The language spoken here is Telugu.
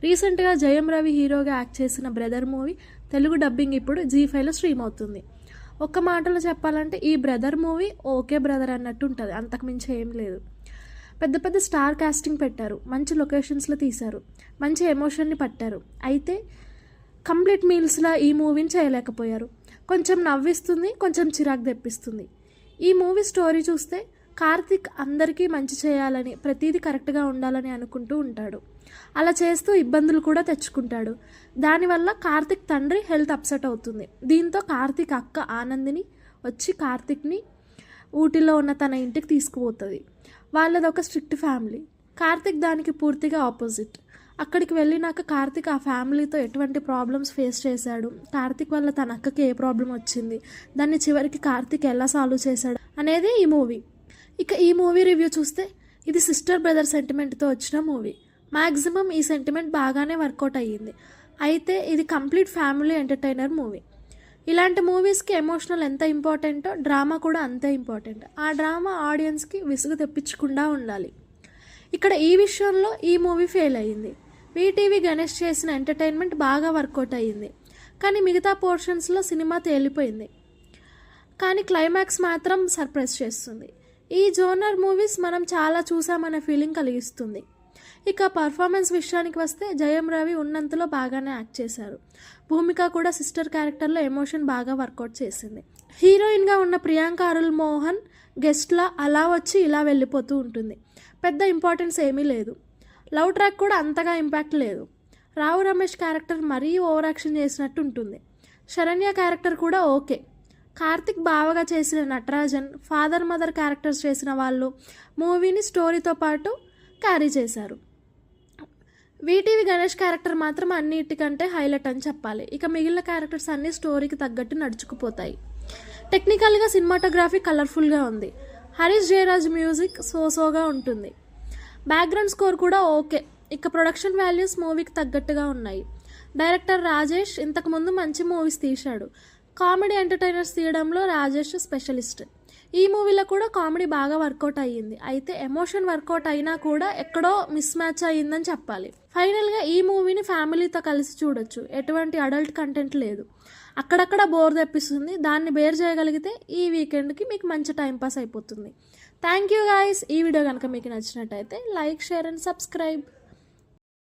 రీసెంట్గా జయం రవి హీరోగా యాక్ట్ చేసిన బ్రదర్ మూవీ తెలుగు డబ్బింగ్ ఇప్పుడు జీ5లో స్ట్రీమ్ అవుతుంది. ఒక్క మాటలో చెప్పాలంటే ఈ బ్రదర్ మూవీ ఓకే బ్రదర్ అన్నట్టు ఉంటుంది, అంతకుమించి ఏం లేదు. పెద్ద పెద్ద స్టార్ కాస్టింగ్ పెట్టారు, మంచి లొకేషన్స్లో తీశారు, మంచి ఎమోషన్ని పట్టారు. అయితే కంప్లీట్ మీల్స్లా ఈ మూవీని చేయలేకపోయారు. కొంచెం నవ్విస్తుంది, కొంచెం చిరాకు తెప్పిస్తుంది. ఈ మూవీ స్టోరీ చూస్తే కార్తిక్ అందరికీ మంచి చేయాలని, ప్రతిదీ కరెక్ట్గా ఉండాలని అనుకుంటూ ఉంటాడు. అలా చేస్తూ ఇబ్బందులు కూడా తెచ్చుకుంటాడు. దానివల్ల కార్తిక్ తండ్రి హెల్త్ అప్సెట్ అవుతుంది. దీంతో కార్తిక్ అక్క ఆనందిని వచ్చి కార్తిక్ని ఊటీలో ఉన్న తన ఇంటికి తీసుకుపోతుంది. వాళ్ళది ఒక స్ట్రిక్ట్ ఫ్యామిలీ. కార్తిక్ దానికి పూర్తిగా ఆపోజిట్. అక్కడికి వెళ్ళినాక కార్తిక్ ఆ ఫ్యామిలీతో ఎటువంటి ప్రాబ్లమ్స్ ఫేస్ చేశాడు, కార్తిక్ వల్ల తన అక్కకి ఏ ప్రాబ్లం వచ్చింది, దాన్ని చివరికి కార్తిక్ ఎలా సాల్వ్ చేశాడు అనేది ఈ మూవీ. ఇక ఈ మూవీ రివ్యూ చూస్తే ఇది సిస్టర్ బ్రదర్ సెంటిమెంట్తో వచ్చిన మూవీ. మ్యాక్సిమం ఈ సెంటిమెంట్ బాగానే వర్కౌట్ అయ్యింది. అయితే ఇది కంప్లీట్ ఫ్యామిలీ ఎంటర్టైనర్ మూవీ. ఇలాంటి మూవీస్కి ఎమోషనల్ ఎంత ఇంపార్టెంటో డ్రామా కూడా అంతే ఇంపార్టెంట్. ఆ డ్రామా ఆడియన్స్కి విసుగు తెప్పించకుండా ఉండాలి. ఇక్కడ ఈ విషయంలో ఈ మూవీ ఫెయిల్ అయ్యింది. వీటీవీ గణేష్ చేసిన ఎంటర్టైన్మెంట్ బాగా వర్కౌట్ అయ్యింది, కానీ మిగతా పోర్షన్స్లో సినిమా తేలిపోయింది. కానీ క్లైమాక్స్ మాత్రం సర్ప్రైజ్ చేస్తుంది. ఈ జోనర్ మూవీస్ మనం చాలా చూసామనే ఫీలింగ్ కలిగిస్తుంది. ఇక పర్ఫార్మెన్స్ విషయానికి వస్తే జయం రవి ఉన్నంతలో బాగానే యాక్ట్ చేశారు. భూమిక కూడా సిస్టర్ క్యారెక్టర్లో ఎమోషన్ బాగా వర్కౌట్ చేసింది. హీరోయిన్గా ఉన్న ప్రియాంక అరుల్ మోహన్ గెస్ట్లా అలా వచ్చి ఇలా వెళ్ళిపోతూ ఉంటుంది. పెద్ద ఇంపార్టెన్స్ ఏమీ లేదు. లవ్ ట్రాక్ కూడా అంతగా ఇంపాక్ట్ లేదు. రావు రమేష్ క్యారెక్టర్ మరీ ఓవర్ యాక్షన్ చేసినట్టు ఉంటుంది. శరణ్య క్యారెక్టర్ కూడా ఓకే. కార్తిక్ బావగా చేసిన నటరాజన్, ఫాదర్ మదర్ క్యారెక్టర్స్ చేసిన వాళ్ళు మూవీని స్టోరీతో పాటు క్యారీ చేశారు. వీటీవీ గణేష్ క్యారెక్టర్ మాత్రం అన్నిటికంటే హైలైట్ అని చెప్పాలి. ఇక మిగిలిన క్యారెక్టర్స్ అన్నీ స్టోరీకి తగ్గట్టు నడుచుకుపోతాయి. టెక్నికల్గా సినిమాటోగ్రఫీ కలర్ఫుల్గా ఉంది. హరీష్ జయరాజ్ మ్యూజిక్ సోసోగా ఉంటుంది. బ్యాక్గ్రౌండ్ స్కోర్ కూడా ఓకే. ఇక ప్రొడక్షన్ వాల్యూస్ మూవీకి తగ్గట్టుగా ఉన్నాయి. డైరెక్టర్ రాజేష్ ఇంతకుముందు మంచి మూవీస్ తీశాడు. కామెడీ ఎంటర్టైనర్స్ తీయడంలో రాజేష్ స్పెషలిస్ట్. ఈ మూవీలో కూడా కామెడీ బాగా వర్కౌట్ అయ్యింది. అయితే ఎమోషన్ వర్కౌట్ అయినా కూడా ఎక్కడో మిస్ మ్యాచ్ అయ్యిందని చెప్పాలి. ఫైనల్గా ఈ మూవీని ఫ్యామిలీతో కలిసి చూడొచ్చు. ఎటువంటి అడల్ట్ కంటెంట్ లేదు. అక్కడక్కడ బోర్ తెప్పిస్తుంది. దాన్ని బేర్ చేయగలిగితే ఈ వీకెండ్కి మీకు మంచి టైంపాస్ అయిపోతుంది. Thank you guys. ఈ వీడియో కనుక మీకు నచ్చినట్టయితే లైక్, షేర్ అండ్ సబ్స్క్రైబ్.